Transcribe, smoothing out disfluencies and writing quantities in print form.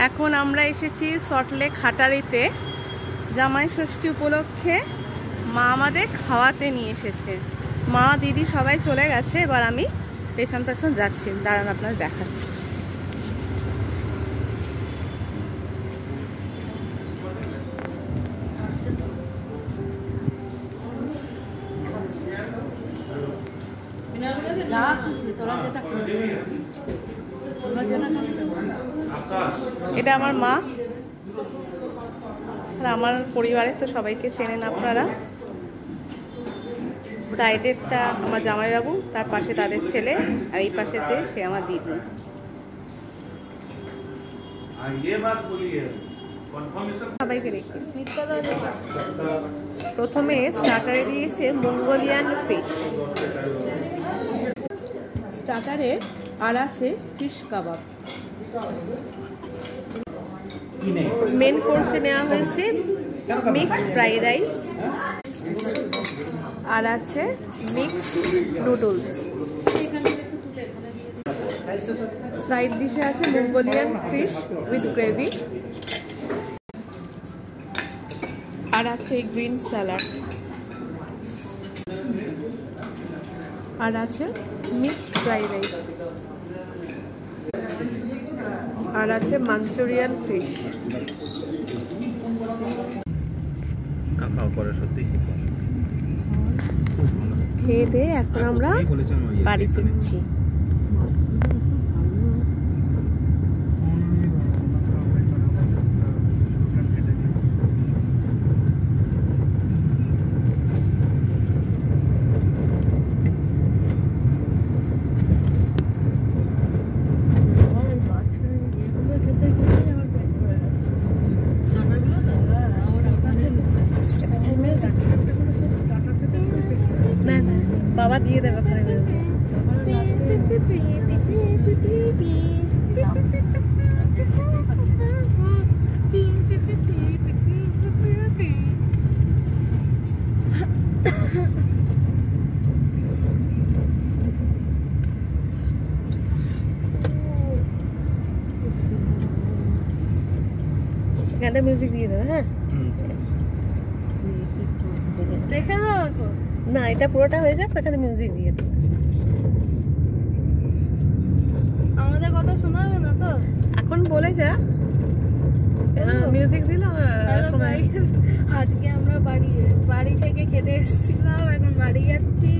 এখন আমরা এসেছি সল্টলেক হাটারিতে। জামাই ষষ্ঠী উপলক্ষে মা আমাদের খাওয়াতে নিয়ে এসেছে। মা দিদি সবাই চলে গেছে, এবার আমি পেছন পেছন যাচ্ছি। দাঁড়ান আপনার দেখাচ্ছি। এটা আমার মা আর আমার পরিবারের তো সবাইকে চেনেন আপনারা। সাইডেরটা আমার জামাইবাবু, তার পাশে তাদের ছেলে, আর এই পাশে যে সে আমার দিদি। সবাইকে রেখে প্রথমে স্টার্টারে দিয়েছে মঙ্গোলিয়ান ফিশ স্টার্টারে, আর আছে ফিশ কাবাব। মেন কোর্সে নেওয়া হয়েছে মিক্সড ফ্রাইড রাইস, আর আছে মিক্সড নুডলস। সাইড ডিশে আছে মঙ্গোলিয়ান ফিশ উইথ গ্রেভি, আর আছে গ্রিন স্যালাড, আর আছে মিক্সড ফ্রাইড রাইস, আর আছে মাঞ্চুরিয়ান ফিশ। খেয়ে দিয়ে এখন আমরা বাড়ি ফিরছি। বাবা দিয়ে দেবে গানটা মিউজিক দিয়ে দেবে। হ্যাঁ দেখে দাও না, এটা পুরোটা হয়ে যাক, এখানে মিউজিক দিয়ে দিই। আমাদের কথা শোনা হবে না তো? এখন বলে যা, মিউজিক দিলাম। আজকে আমরা বাড়ি থেকে খেতে এসেছিলাম, এখন বাড়ি যাচ্ছি।